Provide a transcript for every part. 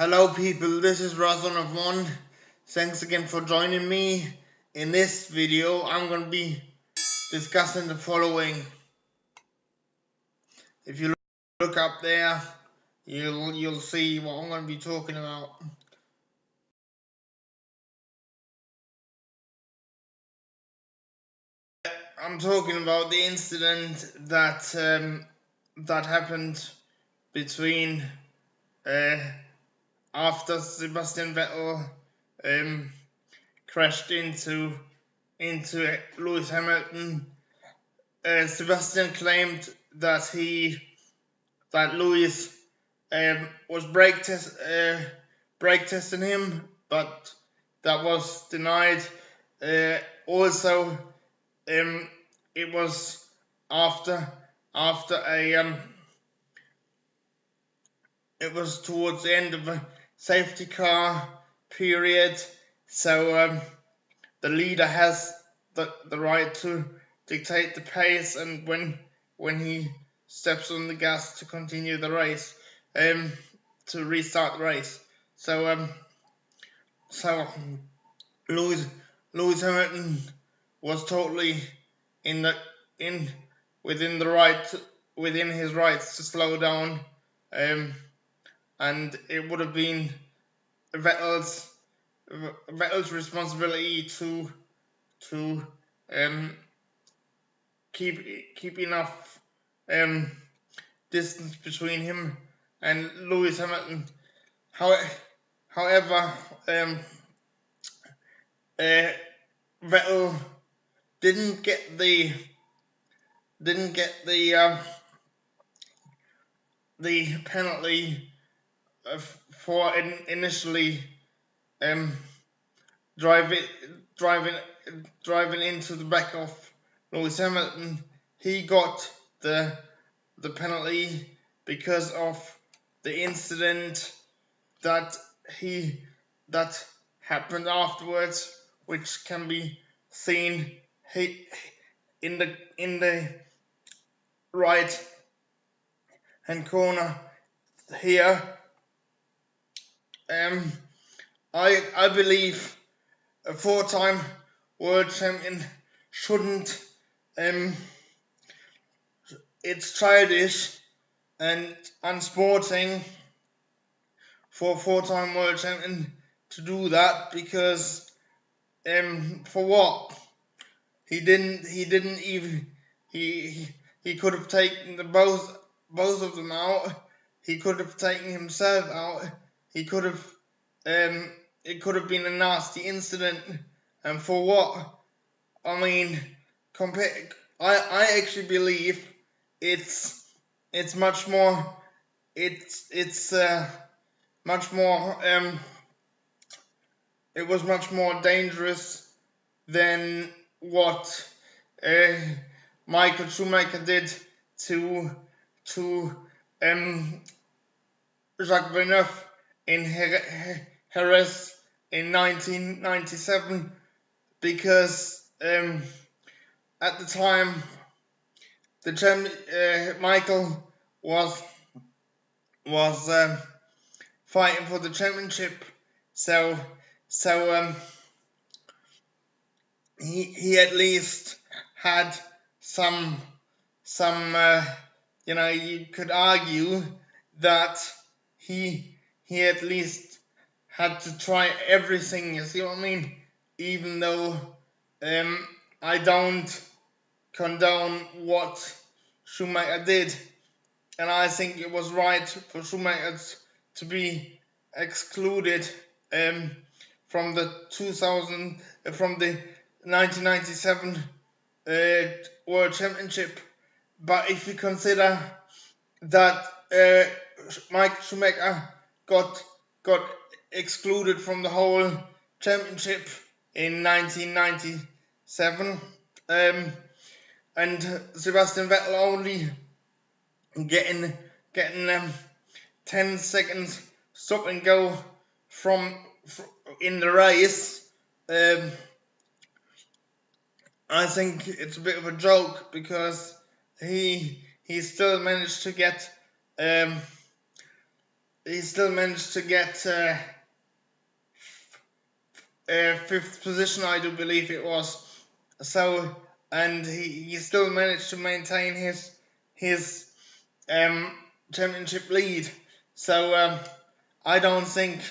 Hello people, this is Razon of1. Thanks again for joining me. In this video I'm going to be discussing the following. If you look up there, you'll see what I'm going to be talking about. I'm talking about the incident that happened between after Sebastian Vettel crashed into Lewis Hamilton. Sebastian claimed that Lewis was brake testing him, but that was denied. Also, it was after it was towards the end of a safety car period, so the leader has the right to dictate the pace, and when he steps on the gas to continue the race, to restart the race. So Lewis Hamilton was totally within his rights to slow down, and it would have been Vettel's responsibility to keep enough distance between him and Lewis Hamilton. However, Vettel didn't get the penalty for initially driving into the back of Lewis Hamilton. He got the penalty because of the incident that happened afterwards, which can be seen in the right hand corner here. I believe a 4-time world champion shouldn't. It's childish and unsporting for a 4-time world champion to do that, because for what? He could have taken both of them out. He could have taken himself out. He could have it could have been a nasty incident, and for what? I mean, I actually believe it's much more. Much more. It was much more dangerous than what Michael Schumacher did to Jacques Villeneuve in Jerez in 1997, because at the time Michael was fighting for the championship, so he at least had some you could argue that he at least had to try everything, you see what I mean? Even though I don't condone what Schumacher did, and I think it was right for Schumacher to be excluded from the 1997 World Championship. But if you consider that Mike Schumacher got excluded from the whole championship in 1997, and Sebastian Vettel only getting 10 seconds stop and go from in the race, I think it's a bit of a joke, because he still managed to get managed to get 5th position, I do believe it was. So, and he still managed to maintain his championship lead. So I don't think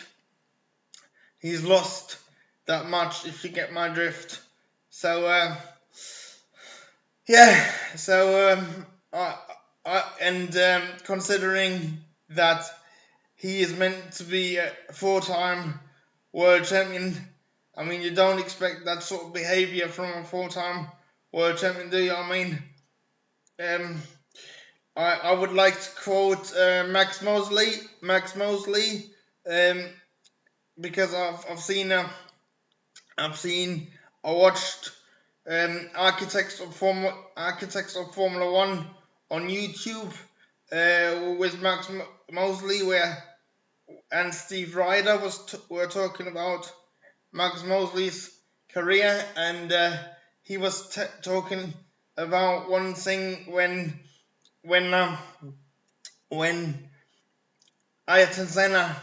he's lost that much, if you get my drift. So yeah. So considering that he is meant to be a 4-time world champion, I mean, you don't expect that sort of behaviour from a 4-time world champion, do you? I mean, I would like to quote Max Mosley, because I watched Architects of Formula One on YouTube with Max Mosley, and Steve Ryder were talking about Max Mosley's career, and he was talking about one thing when Ayrton Senna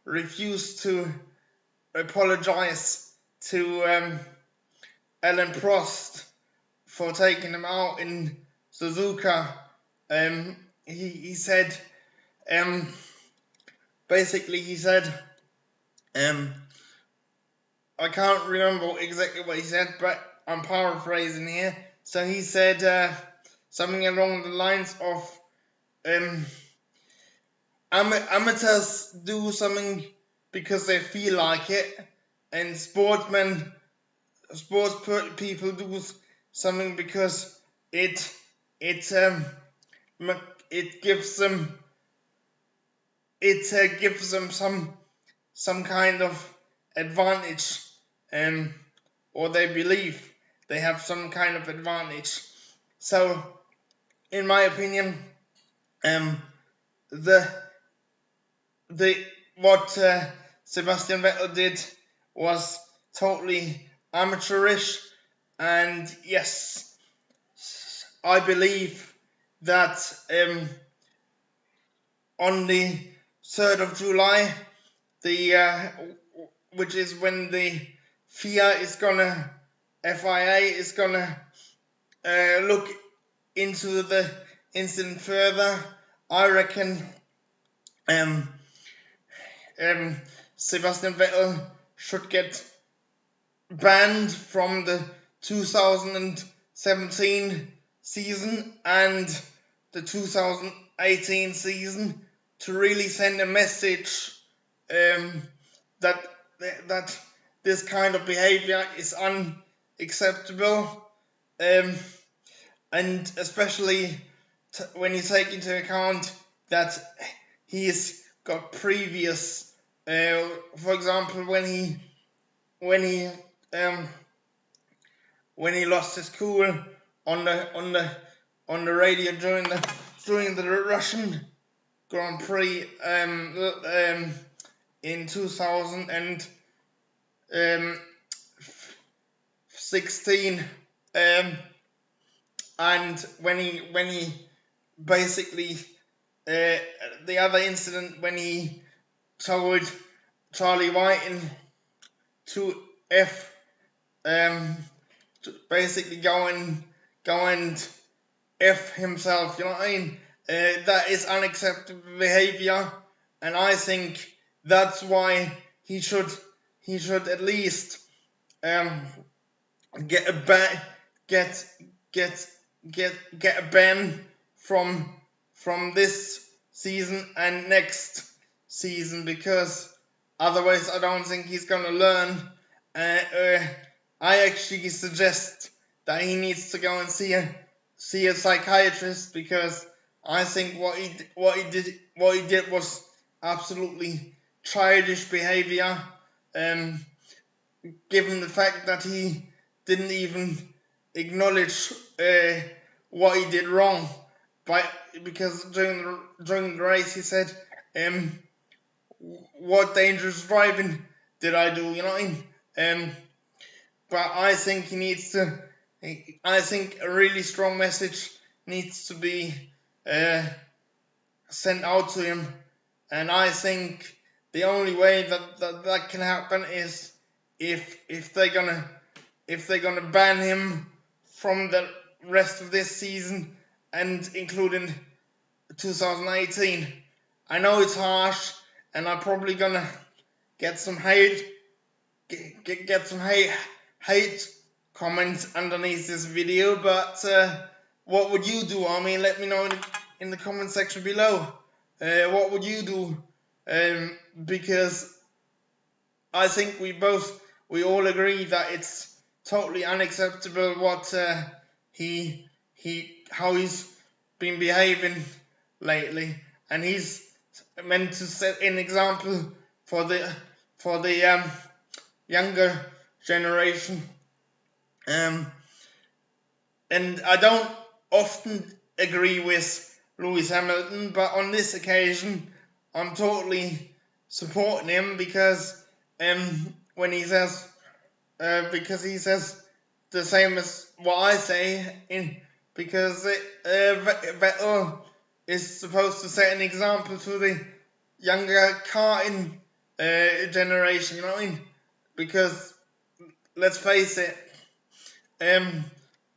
refused to apologize to Alan Prost for taking him out in Suzuka. He said, basically he said, I can't remember exactly what he said, but I'm paraphrasing here. So he said something along the lines of, amateurs do something because they feel like it, and sports people do something because it gives them some kind of advantage, or they believe they have some kind of advantage. So, in my opinion, what Sebastian Vettel did was totally amateurish, and yes, I believe that on the 3rd of July, which is when the FIA is gonna look into the incident further. I reckon Sebastian Vettel should get banned from the 2017 season and the 2018 season, to really send a message that this kind of behavior is unacceptable, and especially when you take into account that he's got previous, for example, when he lost his cool on the radio during the Russian Grand Prix in 2016, and when he basically the other incident when he told Charlie Whiting to basically go and F himself, you know what I mean? That is unacceptable behavior, and I think that's why he should at least get a ban from this season and next season, because otherwise I don't think he's gonna learn. I actually suggest that he needs to go and see a psychiatrist, because I think what he did was absolutely childish behavior, given the fact that he didn't even acknowledge what he did wrong, because during the race he said, what dangerous driving did I do, you know what I mean? But I think I think a really strong message needs to be sent out to him, and I think the only way that can happen is if they're gonna ban him from the rest of this season and including 2018. I know it's harsh, and I'm probably gonna get some hate comments underneath this video, but what would you do? I mean, let me know in the comment section below. What would you do? Because I think we all agree that it's totally unacceptable what how he's been behaving lately, and he's meant to set an example for the younger generation. And I don't often agree with Lewis Hamilton, but on this occasion I'm totally supporting him because when he says the same as what I say, because Vettel is supposed to set an example to the younger karting generation, you know what I mean? Because let's face it,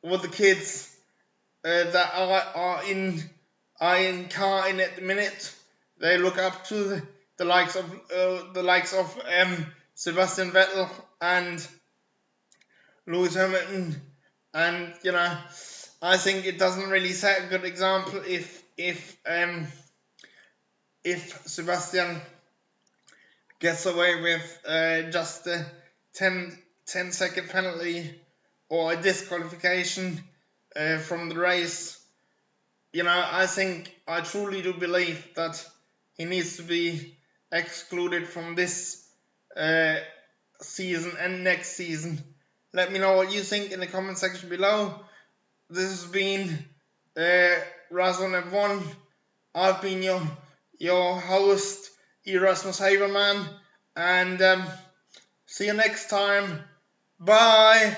with the kids that are in karting at the minute, they look up to the likes of Sebastian Vettel and Lewis Hamilton, and I think it doesn't really set a good example if Sebastian gets away with just a 10-second penalty or a disqualification from the race. I truly do believe that he needs to be excluded from this season and next season. Let me know what you think in the comment section below. This has been Razon F1. I've been your host, Erasmus Haberman, and see you next time. Bye.